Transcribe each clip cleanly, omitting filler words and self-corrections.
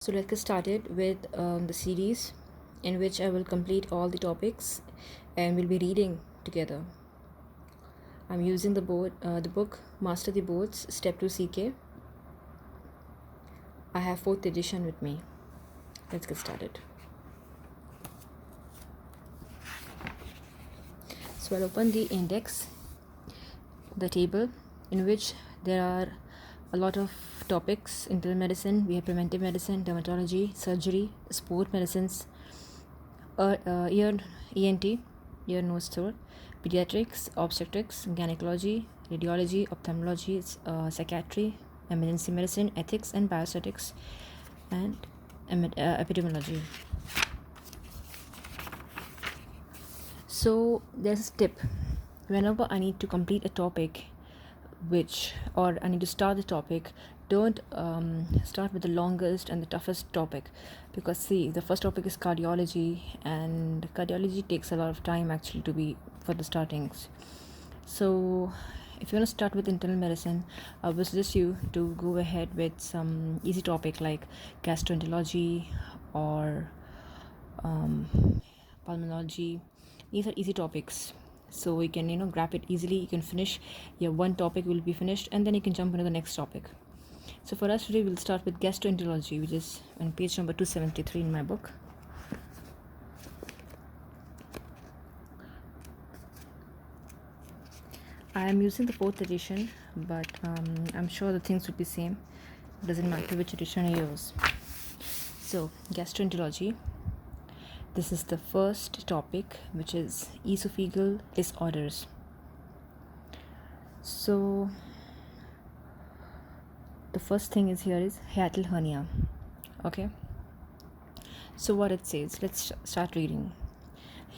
So let's get started with the series in which I will complete all the topics and we'll be reading together. I'm using the book Master the Boards Step 2 CK. I have 4th edition with me. Let's get started. So I'll open the index, the table in which there are a lot of topics. Internal medicine, we have preventive medicine, dermatology, surgery, sport medicines, ENT, ear, nose, throat, pediatrics, obstetrics, gynecology, radiology, ophthalmology, psychiatry, emergency medicine, ethics and biostatics, and epidemiology. So there's a tip. Whenever I need to complete a topic, or I need to start the topic, don't start with the longest and the toughest topic, because see, the first topic is cardiology, and cardiology takes a lot of time actually to be for the startings. So if you want to start with internal medicine, I would suggest you to go ahead with some easy topic like gastroenterology or pulmonology. These are easy topics, so you can grab it easily. You can finish your one topic will be finished, and then you can jump into the next topic. So for us today, we'll start with gastroenterology, which is on page number 273 in my book. I am using the 4th edition, but I'm sure the things would be same. It doesn't matter which edition you use. So gastroenterology, this is the first topic, which is esophageal disorders. So the first thing is here is hiatal hernia. Okay, so what it says, let's start reading.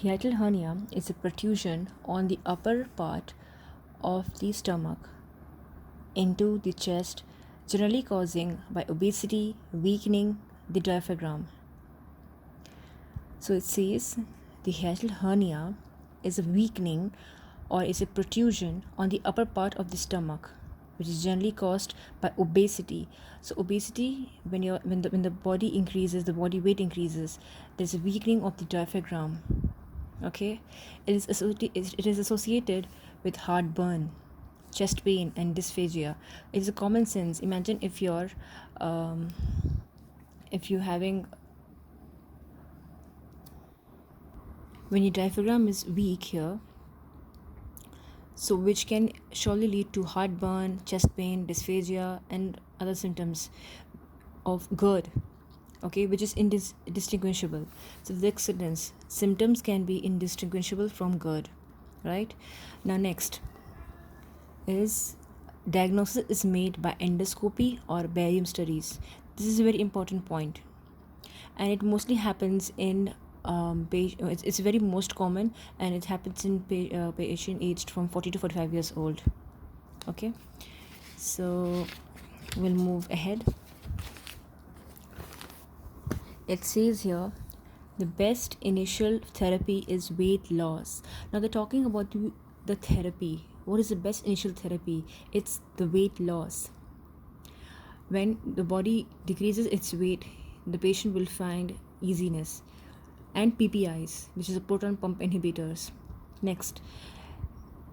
Hiatal hernia is a protrusion on the upper part of the stomach into the chest, generally causing by obesity, weakening the diaphragm. So it says the hiatal hernia is a weakening or is a protrusion on the upper part of the stomach, which is generally caused by obesity. So obesity, when the body increases, the body weight increases, there's a weakening of the diaphragm. Okay, it is associated with heartburn, chest pain, and dysphagia. It's a common sense. Imagine if you're having, when your diaphragm is weak here, so which can surely lead to heartburn, chest pain, dysphagia, and other symptoms of GERD, okay, which is indistinguishable. So the accidents symptoms can be indistinguishable from GERD, right? Now next is diagnosis is made by endoscopy or barium studies. This is a very important point, and it mostly happens in it's very most common, and it happens in patient aged from 40 to 45 years old. Okay, so we'll move ahead. It says here the best initial therapy is weight loss. Now they're talking about the therapy. What is the best initial therapy? It's the weight loss. When the body decreases its weight, the patient will find easiness. And PPIs, which is a proton pump inhibitors. Next,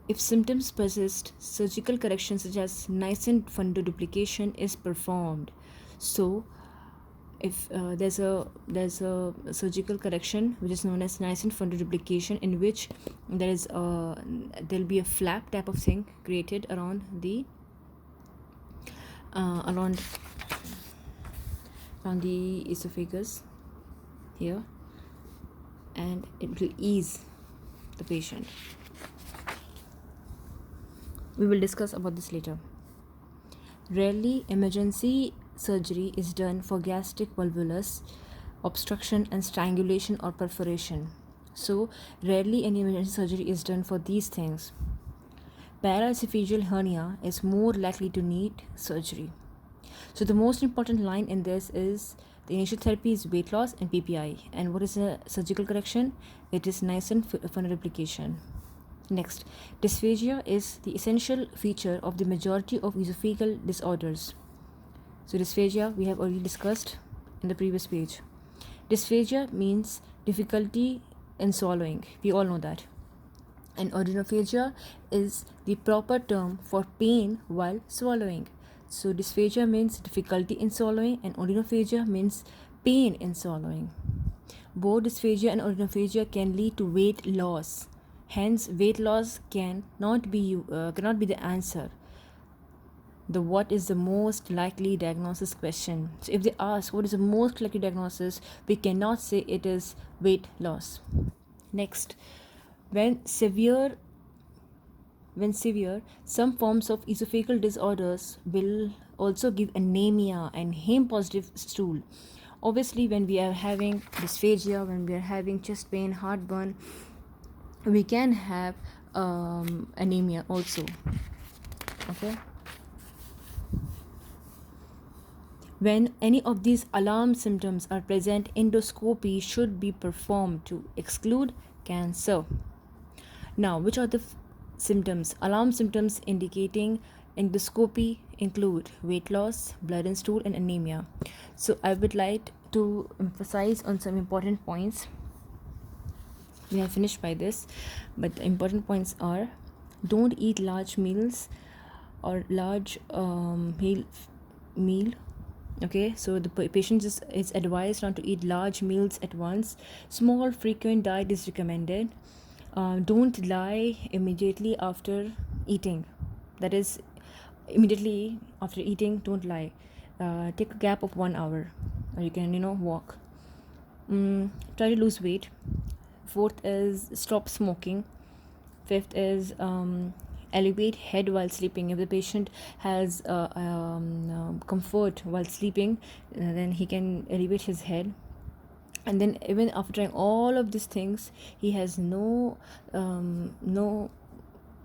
if symptoms persist, surgical correction such as niacin fundoduplication is performed. So if there's a surgical correction which is known as niacin fundoduplication, in which there'll be a flap type of thing created around the around the esophagus here, and it will ease the patient. We will discuss about this later. Rarely emergency surgery is done for gastric volvulus obstruction and strangulation or perforation. So rarely any emergency surgery is done for these things. Paraesophageal hernia is more likely to need surgery. So the most important line in this is the initial therapy is weight loss and PPI. And what is a surgical correction? It is niacin fundoduplication. Next, dysphagia is the essential feature of the majority of esophageal disorders. So dysphagia we have already discussed. in the previous page. Dysphagia means difficulty in swallowing. We all know that. And odynophagia is the proper term for pain while swallowing. So dysphagia means difficulty in swallowing, and odynophagia means pain in swallowing. Both dysphagia and odynophagia can lead to weight loss. Hence, weight loss cannot be the answer. The what is the most likely diagnosis question. So if they ask what is the most likely diagnosis, we cannot say it is weight loss. Next, when severe, some forms of esophageal disorders will also give anemia and heme positive stool. Obviously, when we are having dysphagia, when we are having chest pain, heartburn, we can have anemia also. Okay. When any of these alarm symptoms are present, endoscopy should be performed to exclude cancer. Now, which are the symptoms? Alarm symptoms indicating endoscopy include weight loss, blood in stool, and anemia. So I would like to emphasize on some important points. We have finished by this, but the important points are: don't eat large meals or large meal. Okay, so the patient is advised not to eat large meals at once. Small frequent diet is recommended. Don't lie immediately after eating. That is, immediately after eating, don't lie. Take a gap of 1 hour, or you can walk. Try to lose weight. Fourth is stop smoking. Fifth is elevate head while sleeping. If the patient has comfort while sleeping, then he can elevate his head. And then even after trying all of these things, he has no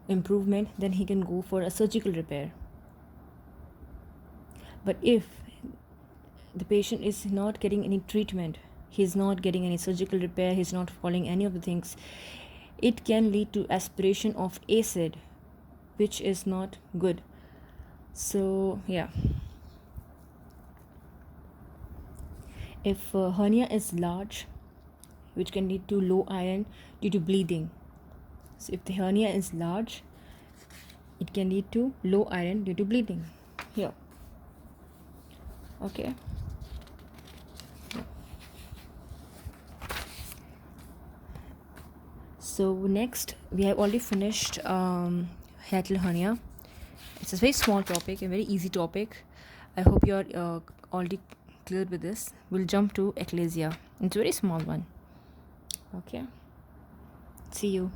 improvement, then he can go for a surgical repair. But if the patient is not getting any treatment, he's not getting any surgical repair, he's not following any of the things, it can lead to aspiration of acid, which is not good. So yeah, if hernia is large, which can lead to low iron due to bleeding. So if the hernia is large, it can lead to low iron due to bleeding here. Okay. So next, we have already finished hiatal hernia. It's a very small topic, a very easy topic. I hope you are already clear with this. We'll jump to eclasia. It's a very small one. Okay. See you.